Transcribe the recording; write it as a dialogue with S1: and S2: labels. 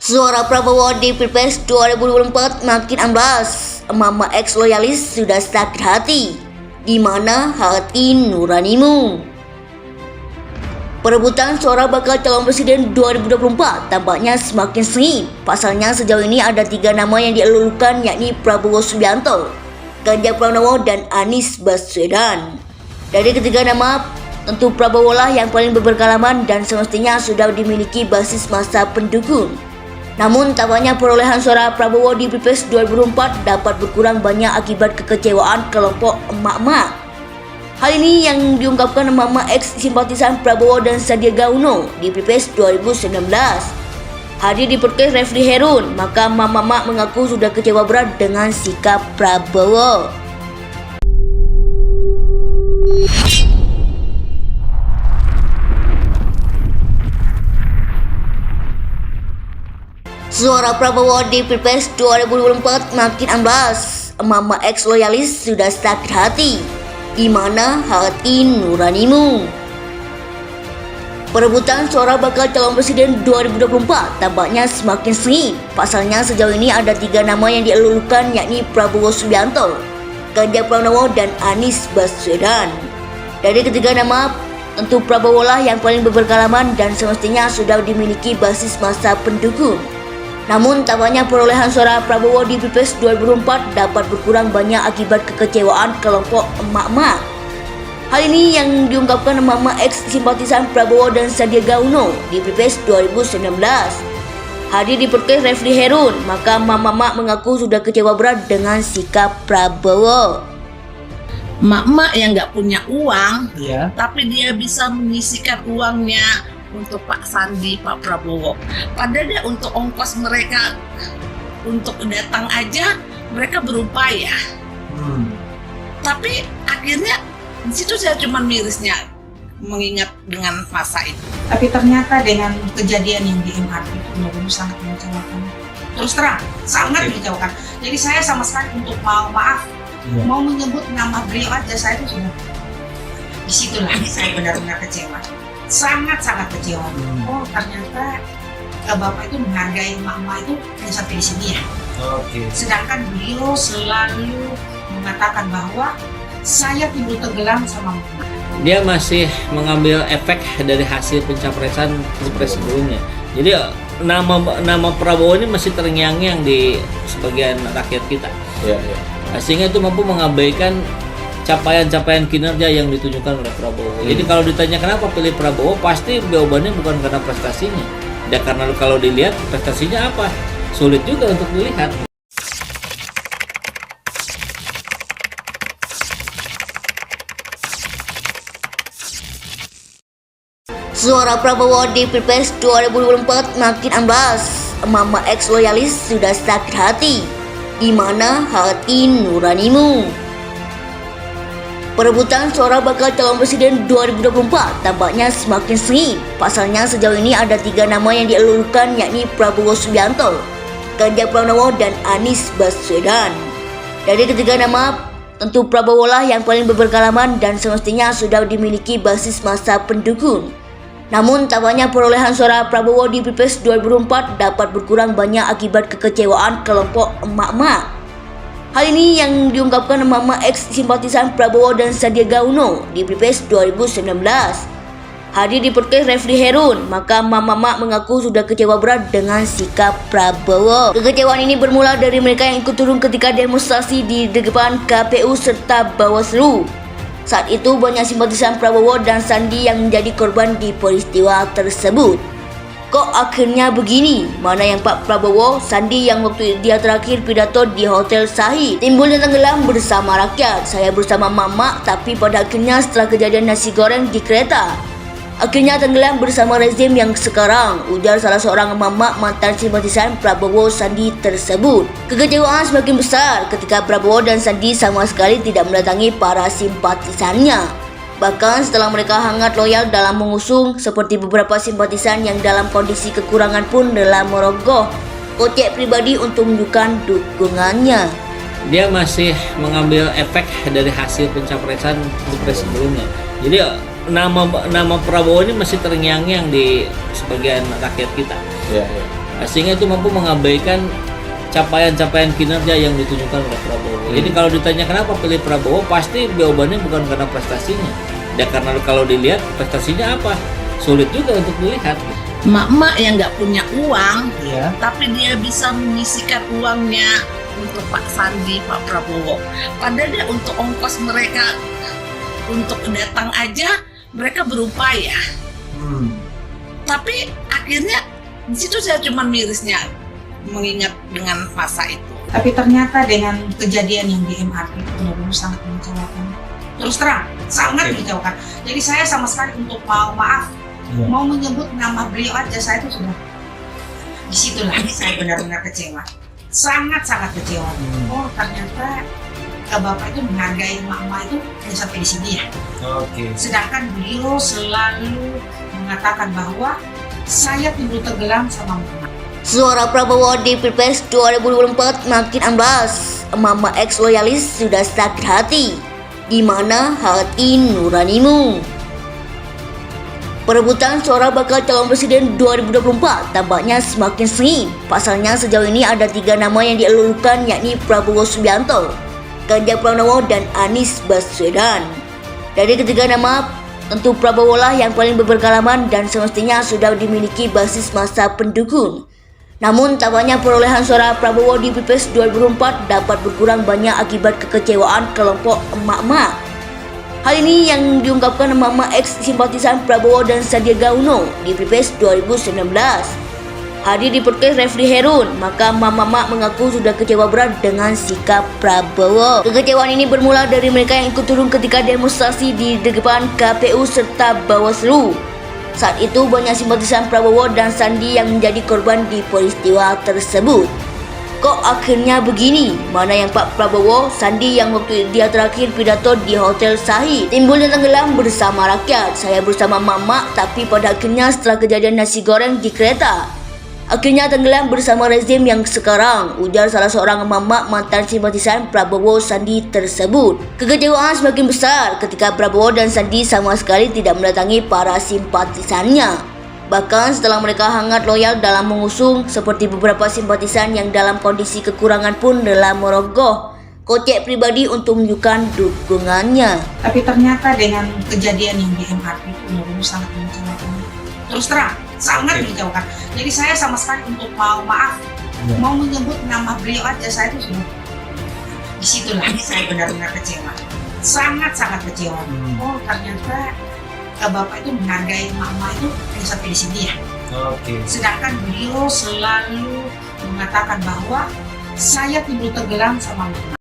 S1: Suara Prabowo di Pilpres 2024 makin amblas. Mama ex loyalis sudah sakit hati. Di mana hati nuranimu? Perebutan suara bakal calon presiden 2024 tampaknya semakin sengit. Pasalnya sejauh ini ada 3 nama yang dielulukan, yakni Prabowo Subianto, Ganjar Pranowo, dan Anies Baswedan. Dari ketiga nama, tentu Prabowo lah yang paling berpengalaman dan semestinya sudah dimiliki basis massa pendukung. Namun tampaknya perolehan suara Prabowo di Pilpres 2024 dapat berkurang banyak akibat kekecewaan kelompok emak-emak. Hal ini yang diungkapkan emak-emak ex simpatisan Prabowo dan Sandiaga Uno di Pilpres 2019. Hadir di podcast Refli Herun, maka emak-emak mengaku sudah kecewa berat dengan sikap Prabowo. Suara Prabowo di Pilpres 2024 makin amblas. Emak-emak ex loyalis sudah sakit hati. Di mana hati nuranimu? Perebutan suara bakal calon presiden 2024 tampaknya semakin sengit. Pasalnya sejauh ini ada 3 nama yang dielulukan, yakni Prabowo Subianto, Ganjar Pranowo, dan Anies Baswedan. Dari ketiga nama, tentu Prabowo lah yang paling berpengalaman dan semestinya sudah dimiliki basis massa pendukung. Namun tampaknya perolehan suara Prabowo di Pilpres 2024 dapat berkurang banyak akibat kekecewaan kelompok emak-emak. Hal ini yang diungkapkan emak-emak ex simpatisan Prabowo dan Sandiaga Uno di Pilpres 2019. Hadir di podcast Refli Herun, maka emak-emak mengaku sudah kecewa berat dengan sikap Prabowo.
S2: Emak-emak yang nggak punya uang,
S3: Tapi dia bisa menyisikan uangnya untuk Pak Sandi, Pak Prabowo. Padahal dia untuk ongkos mereka untuk datang aja mereka berupaya. Tapi akhirnya di situ saya cuma mirisnya mengingat dengan masa itu.
S4: Tapi ternyata dengan kejadian yang di MRT itu benar-benar sangat mengecewakan. Terus terang, sangat mengecewakan. Jadi saya sama sekali untuk mau menyebut nama beliau aja saya itu sudah. Disitulah saya benar-benar kecewa. Sangat-sangat kecewa. Oh ternyata Bapak itu menghargai emak-emak itu hanya sampai di sini ya. Sedangkan beliau selalu mengatakan bahwa saya timbul tenggelam sama emak.
S5: Dia masih mengambil efek dari hasil pencapresan pilpres sebelumnya. Jadi nama Prabowo ini masih terngiang-ngiang di sebagian rakyat kita. Sehingga itu mampu mengabaikan capaian-capaian kinerja yang ditunjukkan oleh Prabowo. Jadi kalau ditanya kenapa pilih Prabowo, pasti jawabannya bukan karena prestasinya. Dan karena kalau dilihat prestasinya apa, sulit juga untuk dilihat.
S1: Suara Prabowo di Pilpres 2024 makin amblas. Emak-emak ex loyalis sudah sakit hati. Di mana hati nuranimu? Perebutan suara bakal calon presiden 2024 tampaknya semakin sengit. Pasalnya sejauh ini ada 3 nama yang dielulukan, yakni Prabowo Subianto, Ganjar Pranowo, dan Anies Baswedan. Dari ketiga nama, tentu Prabowo lah yang paling berpengalaman dan semestinya sudah dimiliki basis massa pendukung. Namun tampaknya perolehan suara Prabowo di Pilpres 2024 dapat berkurang banyak akibat kekecewaan kelompok emak-emak. Hal ini yang diungkapkan emak-emak ex simpatisan Prabowo dan Sandiaga Uno di Pilpres 2019. Hadir di podcast Refli Herun, maka emak-emak mengaku sudah kecewa berat dengan sikap Prabowo. Kekecewaan ini bermula dari mereka yang ikut turun ketika demonstrasi di depan KPU serta Bawaslu. Saat itu banyak simpatisan Prabowo dan Sandi yang menjadi korban di peristiwa tersebut. Kok akhirnya begini? Mana yang Pak Prabowo, Sandi yang waktu dia terakhir pidato di Hotel Sahid, timbulnya tenggelam bersama rakyat. Saya bersama mama, tapi pada akhirnya setelah kejadian nasi goreng di kereta, akhirnya tenggelam bersama rezim yang sekarang, ujar salah seorang mama mantan simpatisan Prabowo Sandi tersebut. Kekecewaan semakin besar ketika Prabowo dan Sandi sama sekali tidak mendatangi para simpatisannya. Bahkan setelah mereka hangat loyal dalam mengusung, seperti beberapa simpatisan yang dalam kondisi kekurangan pun rela merogoh kocek pribadi untuk menunjukkan dukungannya.
S5: Dia masih mengambil efek dari hasil pencapresan pilpres sebelumnya. Jadi nama Prabowo ini masih terngiang-ngiang di sebagian rakyat kita. sehingga itu mampu mengabaikan capaian-capaian kinerja yang ditunjukkan oleh Prabowo. Jadi kalau ditanya kenapa pilih Prabowo, pasti jawabannya bukan karena prestasinya. Ya karena kalau dilihat prestasinya apa, sulit juga untuk dilihat.
S2: Mak-mak yang nggak punya uang,
S3: Tapi dia bisa menyisikan uangnya untuk Pak Sandi, Pak Prabowo. Padahal dia untuk ongkos mereka untuk datang aja mereka berupaya. Tapi akhirnya di situ saya cuma mirisnya mengingat dengan masa itu.
S4: Tapi ternyata dengan kejadian yang di MRT itu benar-benar sangat mengecewakan. Terus terang, sangat mengecewakan. Jadi saya sama sekali untuk maaf, mau menyebut nama beliau aja saya itu sudah disitulah saya benar-benar kecewa. Sangat-sangat kecewa. Oh ternyata bapak itu menghargai emak-emak itu hanya sampai di sini ya. Sedangkan beliau selalu mengatakan bahwa saya timbul tenggelam sama mama.
S1: Suara Prabowo di Pilpres 2024 makin amblas. Mama ex loyalis sudah sakit hati. Di mana hati nuranimu? Perebutan suara bakal calon presiden 2024 tampaknya semakin sengit. Pasalnya sejauh ini ada 3 nama yang dielulukan, yakni Prabowo Subianto, Ganjar Pranowo, dan Anies Baswedan. Dari ketiga nama, tentu Prabowo lah yang paling berpengalaman dan semestinya sudah dimiliki basis massa pendukung. Namun tampaknya perolehan suara Prabowo di Pilpres 2024 dapat berkurang banyak akibat kekecewaan kelompok emak-emak. Hal ini yang diungkapkan emak-emak ex-simpatisan Prabowo dan Sandiaga Uno di Pilpres 2019. Hadir di podcast Refli Herun, maka emak-emak mengaku sudah kecewa berat dengan sikap Prabowo. Kekecewaan ini bermula dari mereka yang ikut turun ketika demonstrasi di depan KPU serta Bawaslu. Saat itu banyak simpatisan Prabowo dan Sandi yang menjadi korban di peristiwa tersebut. Kok akhirnya begini? Mana yang Pak Prabowo, Sandi yang waktu dia terakhir pidato di Hotel Sahid, timbulnya tenggelam bersama rakyat. Saya bersama mama, tapi pada akhirnya setelah kejadian nasi goreng di kereta, akhirnya tenggelam bersama rezim yang sekarang, ujar salah seorang mama mantan simpatisan Prabowo Sandi tersebut. Kekecewaan semakin besar ketika Prabowo dan Sandi sama sekali tidak mendatangi para simpatisannya. Bahkan setelah mereka hangat loyal dalam mengusung, seperti beberapa simpatisan yang dalam kondisi kekurangan pun rela merogoh kocek pribadi untuk menunjukkan dukungannya.
S4: Tapi ternyata dengan kejadian yang di MRT itu benar-benar sangat mengecewakan. Terus terang, sangat mengecewakan. Jadi saya sama sekali untuk maaf, mau menyebut nama beliau aja saya itu sudah disitulah saya benar-benar kecewa. Sangat-sangat kecewa. Oh ternyata bapak itu menghargai emak-emak itu hanya sampai di sini ya. Sedangkan beliau selalu mengatakan bahwa saya timbul tenggelam sama mama.